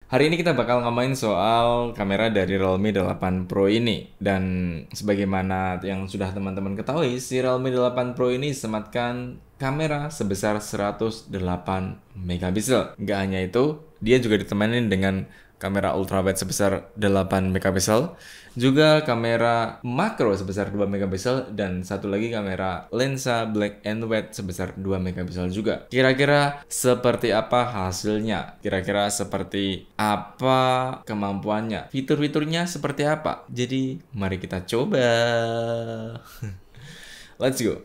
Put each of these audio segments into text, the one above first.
Hari ini kita bakal ngomongin soal kamera dari Realme 8 Pro ini. Dan sebagaimana yang sudah teman-teman ketahui, si Realme 8 Pro ini sematkan kamera sebesar 108 megapiksel. Nggak hanya itu, dia juga ditemani dengan kamera ultrawide sebesar 8 megapiksel, juga kamera makro sebesar 2 megapiksel, dan satu lagi kamera lensa black and white sebesar 2 megapiksel juga. Kira-kira seperti apa hasilnya? Kira-kira seperti apa kemampuannya? Fitur-fiturnya seperti apa? Jadi mari kita coba. Let's go.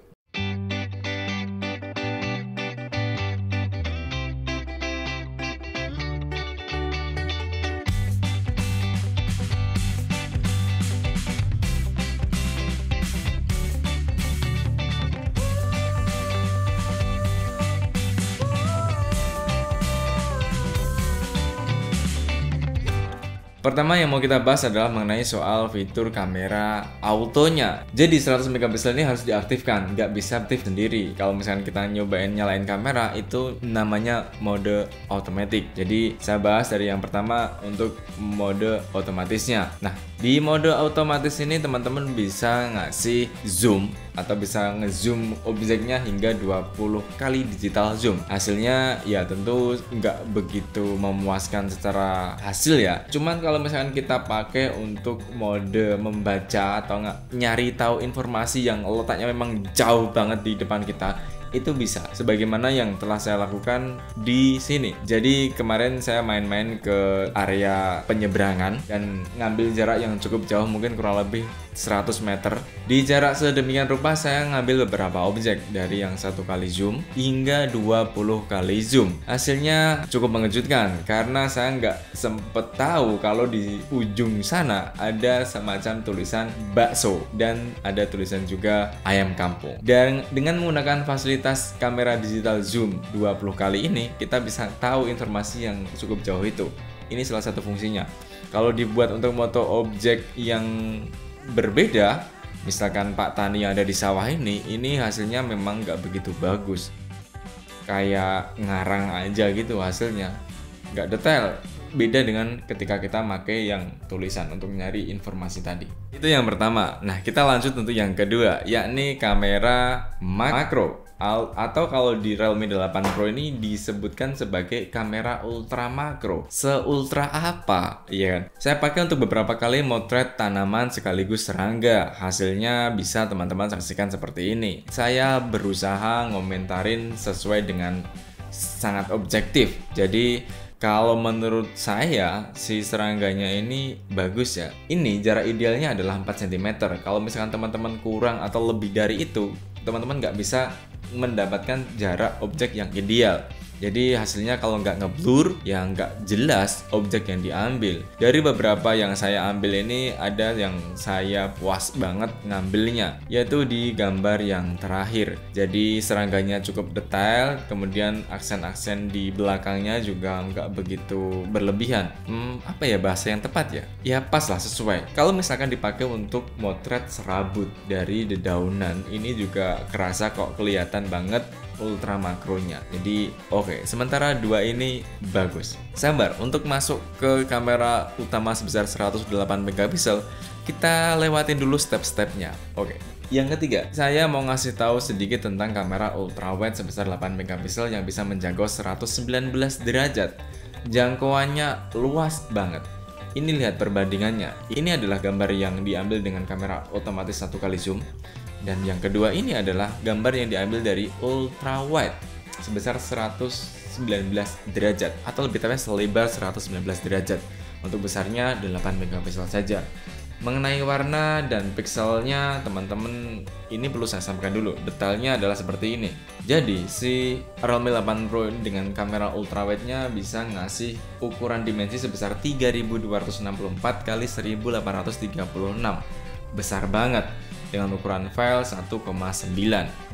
Pertama yang mau kita bahas adalah mengenai soal fitur kamera autonya. Jadi 100 megapiksel ini harus diaktifkan, nggak bisa aktif sendiri. Kalau misalkan kita nyobain nyalain kamera, itu namanya mode automatic. Jadi saya bahas dari yang pertama untuk mode otomatisnya. Nah, di mode otomatis ini teman-teman bisa ngasih zoom atau bisa ngezoom objeknya hingga 20 kali digital zoom. Hasilnya ya tentu nggak begitu memuaskan secara hasil ya. Cuman kalau misalkan kita pakai untuk mode membaca atau nggak nyari tahu informasi yang letaknya memang jauh banget di depan kita, itu bisa sebagaimana yang telah saya lakukan di sini. Jadi kemarin saya main-main ke area penyeberangan dan ngambil jarak yang cukup jauh, mungkin kurang lebih 100 meter. Di jarak sedemikian rupa saya ngambil beberapa objek dari yang 1 kali zoom hingga 20 kali zoom. Hasilnya cukup mengejutkan karena saya nggak sempet tahu kalau di ujung sana ada semacam tulisan bakso dan ada tulisan juga ayam kampung. Dan dengan menggunakan fasilitas kamera digital zoom 20 kali ini, kita bisa tahu informasi yang cukup jauh itu. Ini salah satu fungsinya. Kalau dibuat untuk moto objek yang berbeda, misalkan Pak Tani yang ada di sawah ini hasilnya memang nggak begitu bagus. Kayak ngarang aja gitu hasilnya, nggak detail. Beda dengan ketika kita pakai yang tulisan untuk nyari informasi tadi. Itu yang pertama. Nah, kita lanjut untuk yang kedua, yakni kamera makro. Atau kalau di Realme 8 Pro ini disebutkan sebagai kamera ultra makro. Seultra apa? Iya kan? Saya pakai untuk beberapa kali motret tanaman sekaligus serangga. Hasilnya bisa teman-teman saksikan seperti ini. Saya berusaha ngomentarin sesuai dengan sangat objektif. Jadi kalau menurut saya si serangganya ini bagus ya. Ini jarak idealnya adalah 4 cm. Kalau misalkan teman-teman kurang atau lebih dari itu, teman-teman nggak bisa mendapatkan jarak objek yang ideal. Jadi hasilnya kalau nggak ngeblur, ya nggak jelas objek yang diambil. Dari beberapa yang saya ambil ini, ada yang saya puas banget ngambilnya, yaitu di gambar yang terakhir. Jadi serangganya cukup detail, kemudian aksen-aksen di belakangnya juga nggak begitu berlebihan. Apa ya bahasa yang tepat ya? Ya pas lah, sesuai. Kalau misalkan dipakai untuk motret serabut dari dedaunan, ini juga kerasa kok, kelihatan banget ultra makronya. Jadi oke, sementara dua ini bagus. Sabar, untuk masuk ke kamera utama sebesar 108 megapiksel, kita lewatin dulu step-stepnya. Oke. Yang ketiga, saya mau ngasih tahu sedikit tentang kamera ultrawide sebesar 8 megapiksel yang bisa menjangkau 119 derajat. Jangkauannya luas banget. Ini lihat perbandingannya. Ini adalah gambar yang diambil dengan kamera otomatis 1 kali zoom. Dan yang kedua ini adalah gambar yang diambil dari ultra wide sebesar 119 derajat atau lebih tepatnya selebar 119 derajat. Untuk besarnya 8 megapiksel saja. Mengenai warna dan pixelnya, teman-teman, ini perlu saya sampaikan dulu. Detailnya adalah seperti ini. Jadi si Realme 8 Pro ini dengan kamera ultrawide-nya bisa ngasih ukuran dimensi sebesar 3264 x 1836. Besar banget. Dengan ukuran file 1,9.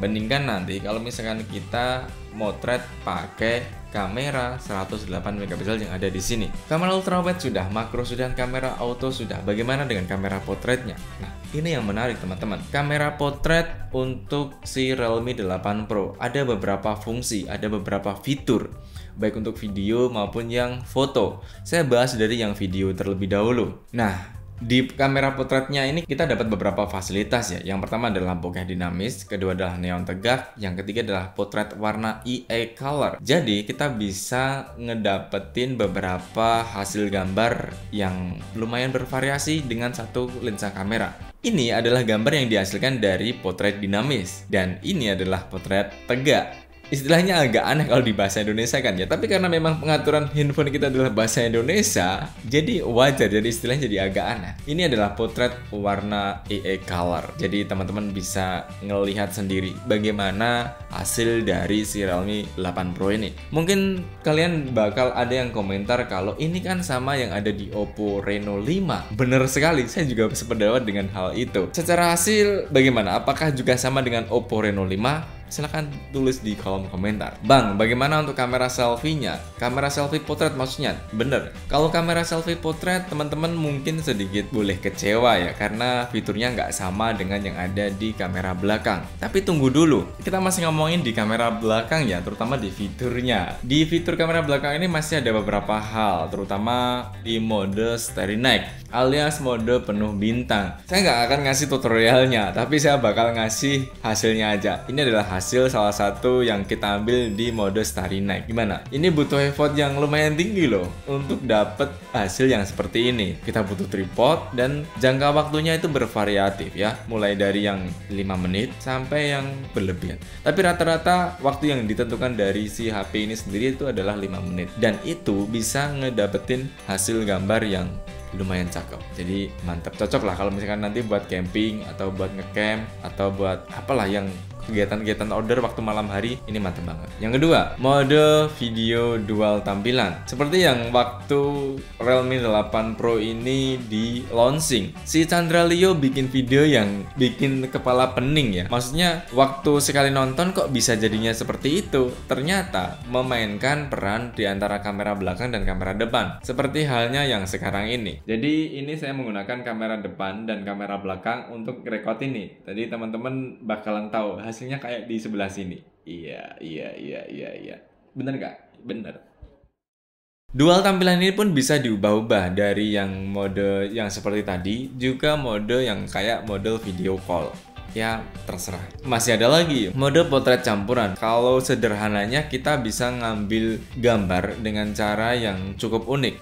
Bandingkan nanti kalau misalkan kita motret pakai kamera 108 megapiksel yang ada di sini. Kamera ultrawide sudah, makro sudah, kamera auto sudah. Bagaimana dengan kamera potretnya? Nah, ini yang menarik teman-teman. Kamera potret untuk si Realme 8 Pro ada beberapa fungsi, ada beberapa fitur. baik untuk video maupun yang foto. Saya bahas dari yang video terlebih dahulu. Nah, di kamera potretnya ini kita dapat beberapa fasilitas ya. Yang pertama adalah bokeh dinamis, kedua adalah neon tegak, yang ketiga adalah potret warna EA color. Jadi kita bisa ngedapetin beberapa hasil gambar yang lumayan bervariasi dengan satu lensa kamera. Ini adalah gambar yang dihasilkan dari potret dinamis dan ini adalah potret tegak. Istilahnya agak aneh kalau di bahasa Indonesia kan ya, tapi karena memang pengaturan handphone kita adalah bahasa Indonesia, jadi wajar, jadi istilahnya jadi agak aneh. Ini adalah potret warna EA color, jadi teman-teman bisa ngelihat sendiri bagaimana hasil dari si Realme 8 Pro ini. Mungkin kalian bakal ada yang komentar kalau ini kan sama yang ada di Oppo Reno 5. Bener sekali, saya juga sependapat dengan hal itu. Secara hasil bagaimana? Apakah juga sama dengan Oppo Reno 5? Silahkan tulis di kolom komentar. Bang, bagaimana untuk kamera selfie-nya? Kamera selfie potret maksudnya? Bener. Kalau kamera selfie potret, teman-teman mungkin sedikit boleh kecewa ya, karena fiturnya nggak sama dengan yang ada di kamera belakang. Tapi tunggu dulu, kita masih ngomongin di kamera belakang ya, terutama di fiturnya. Di fitur kamera belakang ini masih ada beberapa hal, terutama di mode Starry Night, alias mode penuh bintang. Saya nggak akan ngasih tutorialnya, tapi saya bakal ngasih hasilnya aja. Ini adalah hasil salah satu yang kita ambil di mode Starry Night. Gimana? Ini butuh effort yang lumayan tinggi loh untuk dapet hasil yang seperti ini. Kita butuh tripod dan jangka waktunya itu bervariatif ya, mulai dari yang 5 menit sampai yang berlebihan. Tapi rata-rata waktu yang ditentukan dari si HP ini sendiri itu adalah 5 menit dan itu bisa ngedapetin hasil gambar yang lumayan cakep. Jadi mantap, cocok lah kalau misalkan nanti buat camping atau buat ngecamp atau buat apalah yang kegiatan-kegiatan outdoor waktu malam hari, ini mantap banget. Yang kedua, mode video dual tampilan. Seperti yang waktu Realme 8 Pro ini di launching, si Chandra Leo bikin video yang bikin kepala pening ya. Maksudnya waktu sekali nonton kok bisa jadinya seperti itu. Ternyata memainkan peran di antara kamera belakang dan kamera depan. Seperti halnya yang sekarang ini. Jadi ini saya menggunakan kamera depan dan kamera belakang untuk record ini. Tadi teman-teman bakalan tahu hasilnya kayak di sebelah sini. Iya. Bener nggak? Bener. Dual tampilan ini pun bisa diubah-ubah dari yang mode yang seperti tadi, juga mode yang kayak mode video call. Ya terserah. Masih ada lagi mode potret campuran. Kalau sederhananya kita bisa ngambil gambar dengan cara yang cukup unik.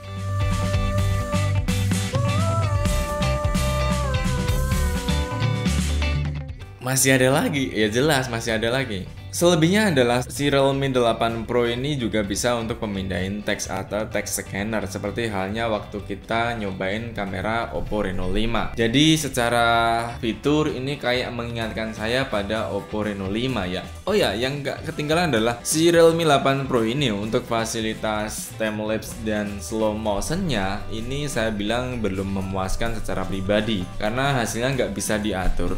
Masih ada lagi, ya jelas masih ada lagi. Selebihnya adalah si Realme 8 Pro ini juga bisa untuk pemindahin teks atau teks scanner seperti halnya waktu kita nyobain kamera Oppo Reno 5. Jadi secara fitur ini kayak mengingatkan saya pada Oppo Reno 5 ya. Oh ya, yang nggak ketinggalan adalah si Realme 8 Pro ini untuk fasilitas timelapse dan slow motionnya ini saya bilang belum memuaskan secara pribadi karena hasilnya nggak bisa diatur.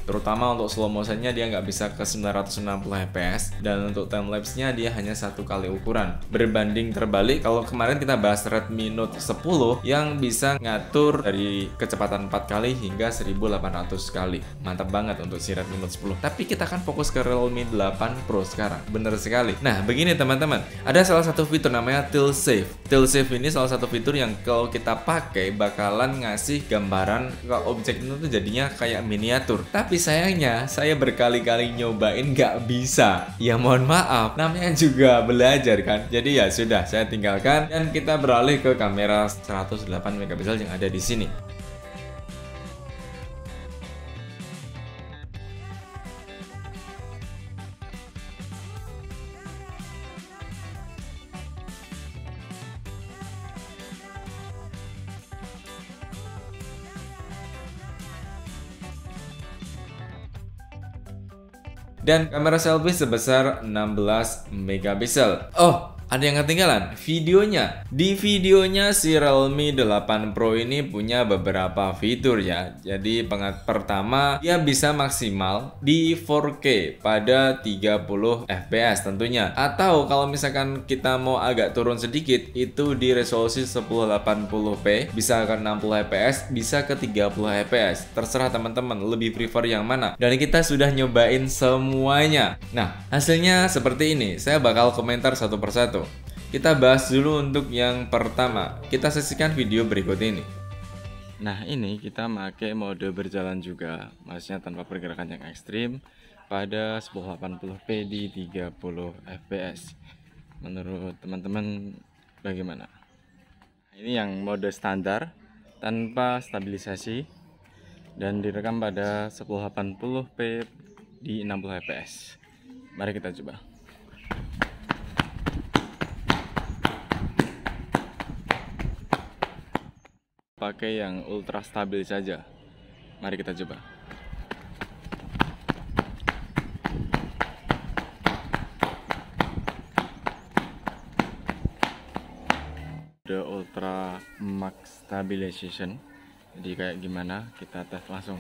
Terutama untuk slow motionnya dia nggak bisa ke 960 fps dan untuk timelapse-nya dia hanya satu kali ukuran. Berbanding terbalik kalau kemarin kita bahas Redmi Note 10 yang bisa ngatur dari kecepatan 4 kali hingga 1800 kali. Mantap banget untuk si Redmi Note 10. Tapi kita kan fokus ke Realme 8 Pro sekarang. Bener sekali. Nah begini teman-teman, ada salah satu fitur namanya Tilt Safe. Tilt Safe ini salah satu fitur yang kalau kita pakai bakalan ngasih gambaran ke objek itu tuh jadinya kayak miniatur. Tapi sayangnya saya berkali-kali nyobain nggak bisa. Ya mohon maaf, namanya juga belajar kan. Jadi ya sudah, saya tinggalkan dan kita beralih ke kamera 108 megapiksel yang ada di sini. Dan kamera selfie sebesar 16 megapiksel. Oh, ada yang ketinggalan, videonya. Di videonya si Realme 8 Pro ini punya beberapa fitur ya. Jadi pertama, dia bisa maksimal di 4K pada 30 fps tentunya. Atau kalau misalkan kita mau agak turun sedikit, itu di resolusi 1080p, bisa ke 60 fps, bisa ke 30 fps. Terserah teman-teman lebih prefer yang mana. Dan kita sudah nyobain semuanya. Nah, hasilnya seperti ini. Saya bakal komentar satu persatu. Kita bahas dulu untuk yang pertama. Kita saksikan video berikut ini. Nah, ini kita pakai mode berjalan juga, maksudnya tanpa pergerakan yang ekstrim pada 1080p di 30 fps. Menurut teman-teman bagaimana? Ini yang mode standar tanpa stabilisasi dan direkam pada 1080p di 60 fps. Mari kita coba. Pakai yang ultra stabil saja. Mari kita coba. The ultra max stabilization. Jadi kayak gimana? Kita tes langsung.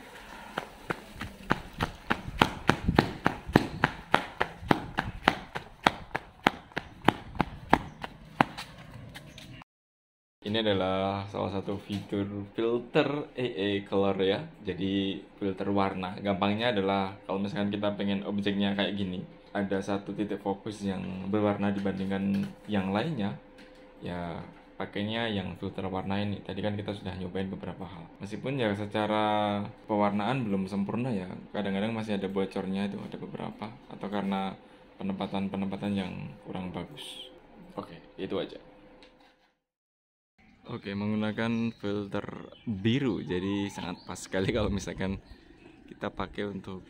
Ini adalah salah satu fitur filter AA color ya. Jadi filter warna. Gampangnya adalah kalau misalkan kita pengen objeknya kayak gini, ada satu titik fokus yang berwarna dibandingkan yang lainnya, ya pakainya yang filter warna ini. Tadi kan kita sudah nyobain beberapa hal. Meskipun ya secara pewarnaan belum sempurna ya. Kadang-kadang masih ada bocornya itu, ada beberapa, atau karena penempatan yang kurang bagus. Oke, itu aja. Oke, menggunakan filter biru, jadi sangat pas sekali kalau misalkan kita pakai untuk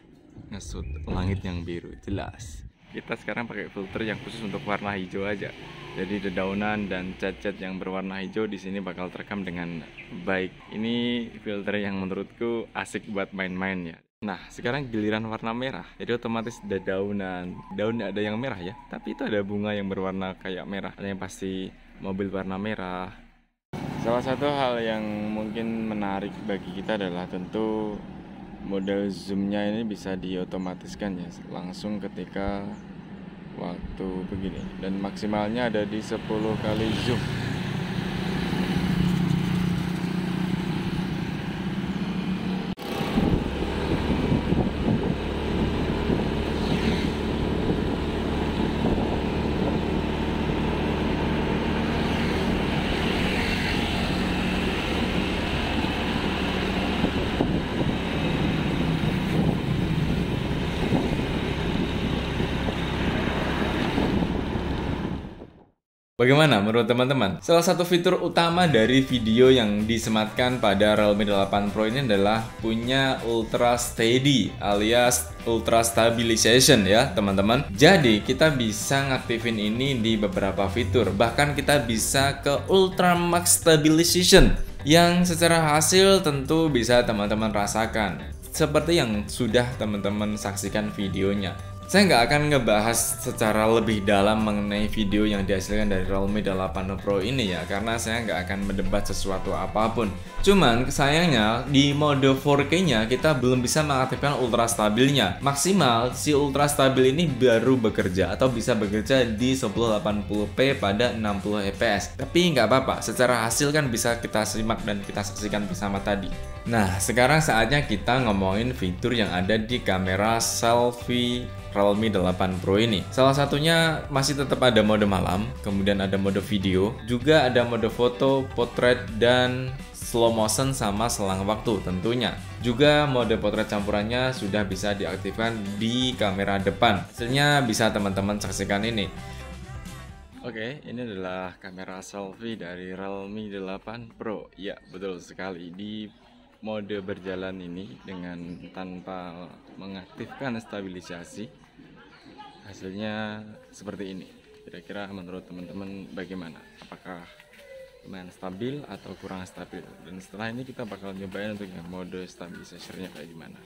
ngesut langit yang biru. Jelas. Kita sekarang pakai filter yang khusus untuk warna hijau aja. Jadi dedaunan dan cat-cat yang berwarna hijau di sini bakal terekam dengan baik. Ini filter yang menurutku asik buat main-main ya. Nah, sekarang giliran warna merah. Jadi otomatis dedaunan. Daun ada yang merah ya, tapi itu ada bunga yang berwarna kayak merah. Ada yang pasti mobil warna merah. Salah satu hal yang mungkin menarik bagi kita adalah tentu model zoomnya ini bisa diotomatiskan ya langsung ketika waktu begini, dan maksimalnya ada di 10 kali zoom. Bagaimana menurut teman-teman? Salah satu fitur utama dari video yang disematkan pada Realme 8 Pro ini adalah punya Ultra Steady alias Ultra Stabilization ya teman-teman. Jadi kita bisa ngaktifin ini di beberapa fitur. Bahkan kita bisa ke Ultra Max Stabilization yang secara hasil tentu bisa teman-teman rasakan. Seperti yang sudah teman-teman saksikan videonya. Saya nggak akan ngebahas secara lebih dalam mengenai video yang dihasilkan dari Realme 8 Pro ini ya, karena saya nggak akan mendebat sesuatu apapun. Cuman sayangnya di mode 4K-nya kita belum bisa mengaktifkan ultra stabilnya. Maksimal si ultra stabil ini baru bekerja atau bisa bekerja di 1080p pada 60 fps. Tapi nggak apa-apa, secara hasil kan bisa kita simak dan kita saksikan bersama tadi. Nah, sekarang saatnya kita ngomongin fitur yang ada di kamera selfie Realme 8 Pro ini. Salah satunya masih tetap ada mode malam, kemudian ada mode video, juga ada mode foto, potret, dan slow motion sama selang waktu tentunya. Juga mode potret campurannya sudah bisa diaktifkan di kamera depan. Hasilnya bisa teman-teman saksikan ini. Oke, ini adalah kamera selfie dari Realme 8 Pro. Ya, betul sekali. Di mode berjalan ini dengan tanpa mengaktifkan stabilisasi, hasilnya seperti ini. Kira-kira menurut teman-teman bagaimana? Apakah lumayan stabil atau kurang stabil? Dan setelah ini kita bakal nyobain untuk yang mode stabilisatornya kayak gimana.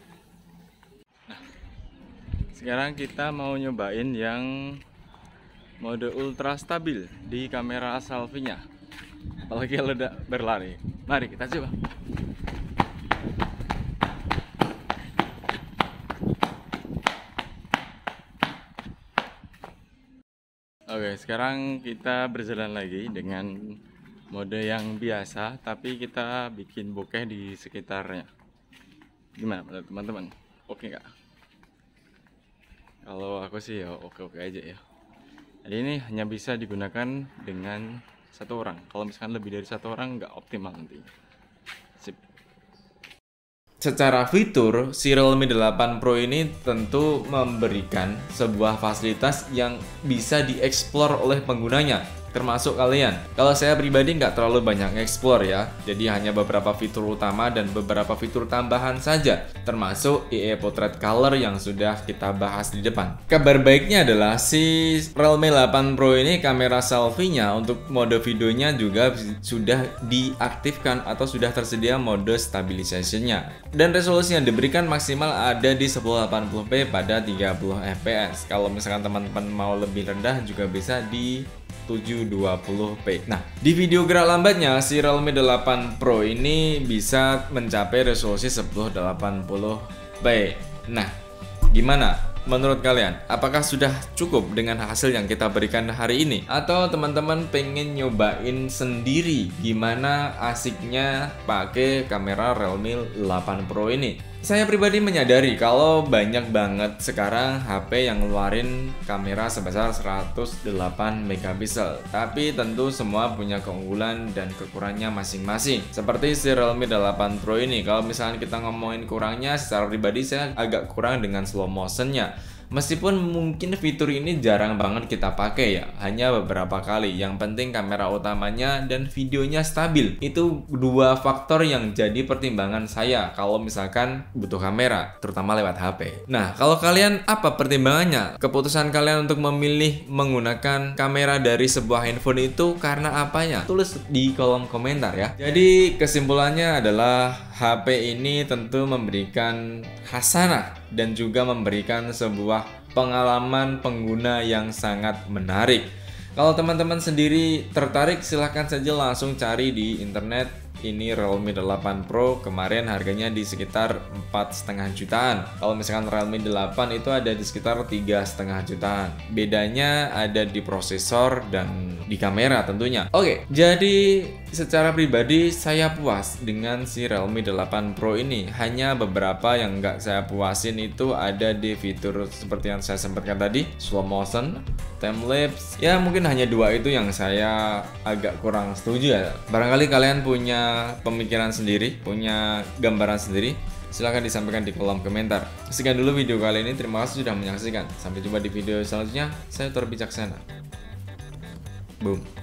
Nah, sekarang kita mau nyobain yang mode ultra stabil di kamera selfie-nya. Apalagi kalau udah berlari. Mari kita coba. Oke, sekarang kita berjalan lagi dengan mode yang biasa, tapi kita bikin bokeh di sekitarnya. Gimana menurut teman-teman? Oke nggak? Kalau aku sih ya oke-oke aja ya. Jadi ini hanya bisa digunakan dengan satu orang. Kalau misalkan lebih dari satu orang nggak optimal nanti. Sip. Secara fitur, si Realme 8 Pro ini tentu memberikan sebuah fasilitas yang bisa dieksplor oleh penggunanya, termasuk kalian. Kalau saya pribadi nggak terlalu banyak explore ya, jadi hanya beberapa fitur utama dan beberapa fitur tambahan saja, termasuk IE Portrait Color yang sudah kita bahas di depan. Kabar baiknya adalah si Realme 8 Pro ini kamera selfie-nya untuk mode videonya juga sudah diaktifkan atau sudah tersedia mode stabilization-nya. Dan resolusi yang diberikan maksimal ada di 1080p pada 30 fps. Kalau misalkan teman-teman mau lebih rendah juga bisa di 720p. Nah, di video gerak lambatnya si Realme 8 Pro ini bisa mencapai resolusi 1080p. Nah, gimana menurut kalian? Apakah sudah cukup dengan hasil yang kita berikan hari ini? Atau teman-teman pengen nyobain sendiri gimana asiknya pakai kamera Realme 8 Pro ini? Saya pribadi menyadari kalau banyak banget sekarang HP yang ngeluarin kamera sebesar 108 megapiksel. Tapi tentu semua punya keunggulan dan kekurangannya masing-masing. Seperti si Realme 8 Pro ini, kalau misalnya kita ngomongin kurangnya, secara pribadi saya agak kurang dengan slow motionnya. Meskipun mungkin fitur ini jarang banget kita pakai ya, hanya beberapa kali. Yang penting kamera utamanya dan videonya stabil. Itu dua faktor yang jadi pertimbangan saya kalau misalkan butuh kamera, terutama lewat HP. Nah, kalau kalian apa pertimbangannya? Keputusan kalian untuk memilih menggunakan kamera dari sebuah handphone itu karena apanya? Tulis di kolom komentar ya. Jadi kesimpulannya adalah HP ini tentu memberikan hasanah dan juga memberikan sebuah pengalaman pengguna yang sangat menarik. Kalau teman-teman sendiri tertarik, silahkan saja langsung cari di internet. Ini Realme 8 Pro kemarin harganya di sekitar 4,5 jutaan. Kalau misalkan Realme 8 itu ada di sekitar 3,5 jutaan. Bedanya ada di prosesor dan di kamera tentunya. Oke, jadi secara pribadi saya puas dengan si Realme 8 Pro ini. Hanya beberapa yang nggak saya puasin itu ada di fitur seperti yang saya sempatkan tadi, slow motion, time lapse. Ya mungkin hanya dua itu yang saya agak kurang setuju ya. Barangkali kalian punya pemikiran sendiri, punya gambaran sendiri, silahkan disampaikan di kolom komentar. Sekian dulu video kali ini, terima kasih sudah menyaksikan. Sampai jumpa di video selanjutnya. Saya Tor Bijaksana. Boom.